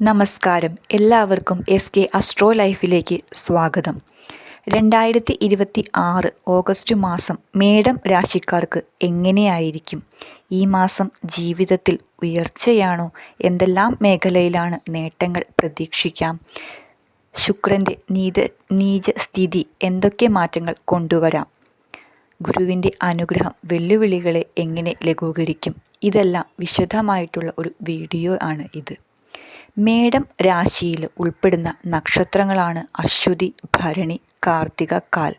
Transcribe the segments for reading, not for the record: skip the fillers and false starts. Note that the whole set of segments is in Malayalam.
നമസ്കാരം. എല്ലാവർക്കും SK അസ്ട്രോ ലൈഫിലേക്ക് സ്വാഗതം. 2026 ഓഗസ്റ്റ് മാസം മേടം രാശിക്കാർക്ക് എങ്ങനെയായിരിക്കും? ഈ മാസം ജീവിതത്തിൽ ഉയർച്ചയാണോ? എന്തെല്ലാം മേഖലയിലാണ് നേട്ടങ്ങൾ പ്രതീക്ഷിക്കാം? ശുക്രൻ്റെ നീച സ്ഥിതി എന്തൊക്കെ മാറ്റങ്ങൾ കൊണ്ടുവരാം? ഗുരുവിൻ്റെ അനുഗ്രഹം വെല്ലുവിളികളെ എങ്ങനെ ലഘൂകരിക്കും? ഇതെല്ലാം വിശദമായിട്ടുള്ള ഒരു വീഡിയോ ആണ് ഇത്. മേടം രാശിയിൽ ഉൾപ്പെടുന്ന നക്ഷത്രങ്ങളാണ് അശ്വതി, ഭരണി, കാർത്തിക, കാൽ.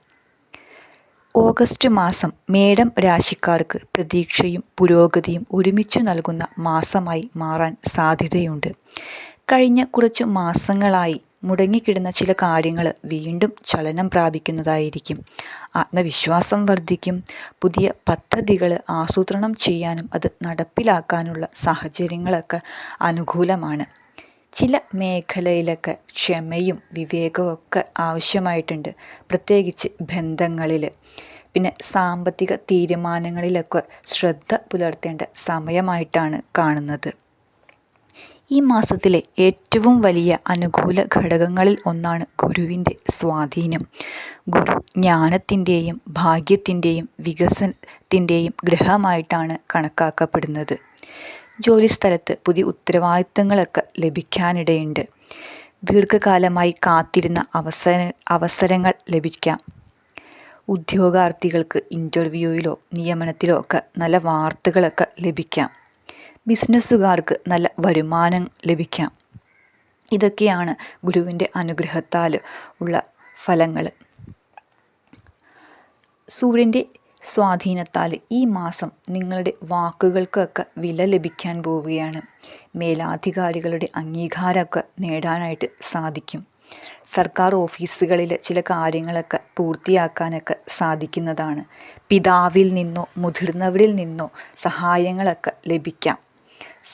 ഓഗസ്റ്റ് മാസം മേടം രാശിക്കാർക്ക് പ്രതീക്ഷയും പുരോഗതിയും ഒരുമിച്ചു നൽകുന്ന മാസമായി മാറാൻ സാധ്യതയുണ്ട്. കഴിഞ്ഞ കുറച്ചു മാസങ്ങളായി മുടങ്ങിക്കിടന്ന ചില കാര്യങ്ങൾ വീണ്ടും ചലനം പ്രാപിക്കുന്നതായിരിക്കും. ആത്മവിശ്വാസം വർദ്ധിക്കും. പുതിയ പദ്ധതികൾ ആസൂത്രണം ചെയ്യാനും അത് നടപ്പിലാക്കാനുള്ള സാഹചര്യങ്ങളൊക്കെ അനുകൂലമാണ്. ചില മേഖലയിലൊക്കെ ക്ഷമയും വിവേകവും ഒക്കെ ആവശ്യമായിട്ടുണ്ട്, പ്രത്യേകിച്ച് ബന്ധങ്ങളിൽ. പിന്നെ സാമ്പത്തിക തീരുമാനങ്ങളിലൊക്കെ ശ്രദ്ധ പുലർത്തേണ്ട സമയമായിട്ടാണ് കാണുന്നത്. ഈ മാസത്തിലെ ഏറ്റവും വലിയ അനുകൂല ഘടകങ്ങളിൽ ഒന്നാണ് ഗുരുവിൻ്റെ സ്വാധീനം. ഗുരു ജ്ഞാനത്തിൻ്റെയും ഭാഗ്യത്തിൻ്റെയും വികസനത്തിൻ്റെയും ഗ്രഹമായിട്ടാണ് കണക്കാക്കപ്പെടുന്നത്. ജോലിസ്ഥലത്ത് പുതിയ ഉത്തരവാദിത്തങ്ങളൊക്കെ ലഭിക്കാനിടയുണ്ട്. ദീർഘകാലമായി കാത്തിരുന്ന അവസരങ്ങൾ ലഭിക്കാം. ഉദ്യോഗാർത്ഥികൾക്ക് ഇൻ്റർവ്യൂവിലോ നിയമനത്തിലോ ഒക്കെ നല്ല വാർത്തകളൊക്കെ ലഭിക്കാം. ബിസിനസ്സുകാർക്ക് നല്ല വരുമാനം ലഭിക്കാം. ഇതൊക്കെയാണ് ഗുരുവിൻ്റെ അനുഗ്രഹത്താൽ ഉള്ള ഫലങ്ങൾ. സൂര്യൻ്റെ സ്വാധീനത്താൽ ഈ മാസം നിങ്ങളുടെ വാക്കുകൾക്കൊക്കെ വില ലഭിക്കാൻ പോവുകയാണ്. മേലാധികാരികളുടെ അംഗീകാരമൊക്കെ നേടാനായിട്ട് സാധിക്കും. സർക്കാർ ഓഫീസുകളിൽ ചില കാര്യങ്ങളൊക്കെ പൂർത്തിയാക്കാനൊക്കെ സാധിക്കുന്നതാണ്. പിതാവിൽ നിന്നോ മുതിർന്നവരിൽ നിന്നോ സഹായങ്ങളൊക്കെ ലഭിക്കാം.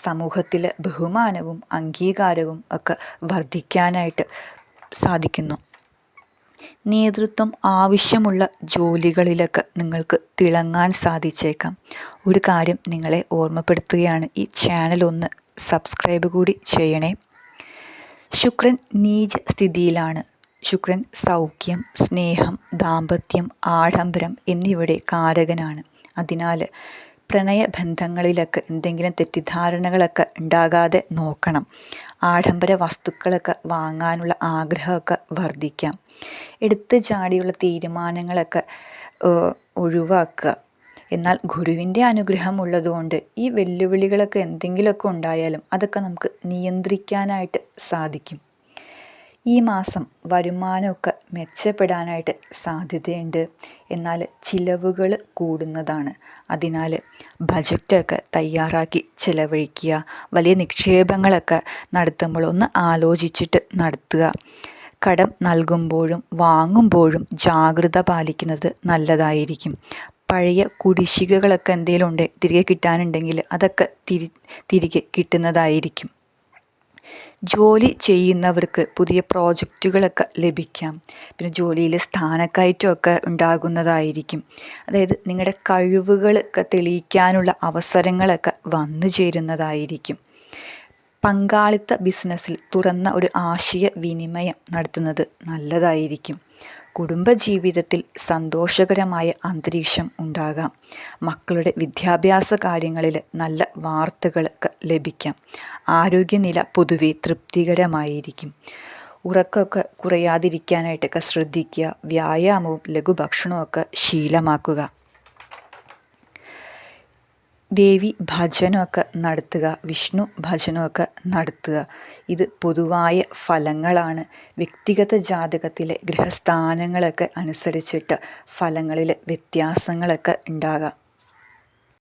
സമൂഹത്തിൽ ബഹുമാനവും അംഗീകാരവും ഒക്കെ വർദ്ധിക്കാനായിട്ട് സാധിക്കുന്നു. നേതൃത്വം ആവശ്യമുള്ള ജോലികളിലൊക്കെ നിങ്ങൾക്ക് തിളങ്ങാൻ സാധിച്ചേക്കാം. ഒരു കാര്യം നിങ്ങളെ ഓർമ്മപ്പെടുത്തുകയാണ്, ഈ ചാനൽ ഒന്ന് സബ്സ്ക്രൈബ് കൂടി ചെയ്യണേ. ശുക്രൻ നീച സ്ഥിതിയിലാണ്. ശുക്രൻ സൗഖ്യം, സ്നേഹം, ദാമ്പത്യം, ആഡംബരം എന്നിവയുടെ കാരകനാണ്. അതിനാൽ പ്രണയബന്ധങ്ങളിലൊക്കെ എന്തെങ്കിലും തെറ്റിദ്ധാരണകളൊക്കെ ഉണ്ടാകാതെ നോക്കണം. ആഡംബര വസ്തുക്കളൊക്കെ വാങ്ങാനുള്ള ആഗ്രഹമൊക്കെ വർദ്ധിക്കാം. എടുത്തു ചാടിയുള്ള തീരുമാനങ്ങളൊക്കെ ഒഴിവാക്കുക. എന്നാൽ ഗുരുവിൻ്റെ അനുഗ്രഹം ഉള്ളതുകൊണ്ട് ഈ വെല്ലുവിളികളൊക്കെ എന്തെങ്കിലുമൊക്കെ ഉണ്ടായാലും അതൊക്കെ നമുക്ക് നിയന്ത്രിക്കാനായിട്ട് സാധിക്കും. ഈ മാസം വരുമാനമൊക്കെ മെച്ചപ്പെടാനായിട്ട് സാധ്യതയുണ്ട്. എന്നാൽ ചിലവുകൾ കൂടുന്നതാണ്. അതിനാൽ ബജറ്റൊക്കെ തയ്യാറാക്കി ചിലവഴിക്കുക. വലിയ നിക്ഷേപങ്ങളൊക്കെ നടത്തുമ്പോൾ ഒന്ന് ആലോചിച്ചിട്ട് നടത്തുക. കടം നൽകുമ്പോഴും വാങ്ങുമ്പോഴും ജാഗ്രത പാലിക്കുന്നത് നല്ലതായിരിക്കും. പഴയ കുടിശ്ശികകളൊക്കെ എന്തെങ്കിലും ഉണ്ടെങ്കിൽ തിരികെ കിട്ടാനുണ്ടെങ്കിൽ അതൊക്കെ തിരികെ കിട്ടുന്നതായിരിക്കും. ജോലി ചെയ്യുന്നവർക്ക് പുതിയ പ്രോജക്റ്റുകളൊക്കെ ലഭിക്കാം. പിന്നെ ജോലിയിൽ സ്ഥാനക്കയറ്റമൊക്കെ ഉണ്ടാകുന്നതായിരിക്കും. അതായത് നിങ്ങളുടെ കഴിവുകളൊക്കെ തെളിയിക്കാനുള്ള അവസരങ്ങളൊക്കെ വന്നു ചേരുന്നതായിരിക്കും. പങ്കാളിത്ത ബിസിനസ്സിൽ തുറന്ന ഒരു ആശയവിനിമയം നടത്തുന്നത് നല്ലതായിരിക്കും. കുടുംബജീവിതത്തിൽ സന്തോഷകരമായ അന്തരീക്ഷം ഉണ്ടാകാം. മക്കളുടെ വിദ്യാഭ്യാസ കാര്യങ്ങളിൽ നല്ല വാർത്തകളൊക്കെ ലഭിക്കാം. ആരോഗ്യനില പൊതുവെ തൃപ്തികരമായിരിക്കും. ഉറക്കമൊക്കെ കുറയാതിരിക്കാനായിട്ടൊക്കെ ശ്രദ്ധിക്കുക. വ്യായാമവും ലഘുഭക്ഷണവും ഒക്കെ ശീലമാക്കുക. ദേവി ഭജനമൊക്കെ നടത്തുക. വിഷ്ണു ഭജനമൊക്കെ നടത്തുക. ഇത് പൊതുവായ ഫലങ്ങളാണ്. വ്യക്തിഗത ജാതകത്തിലെ ഗ്രഹസ്ഥാനങ്ങളൊക്കെ അനുസരിച്ചിട്ട് ഫലങ്ങളിൽ വ്യത്യാസങ്ങളൊക്കെ ഉണ്ടാകാം.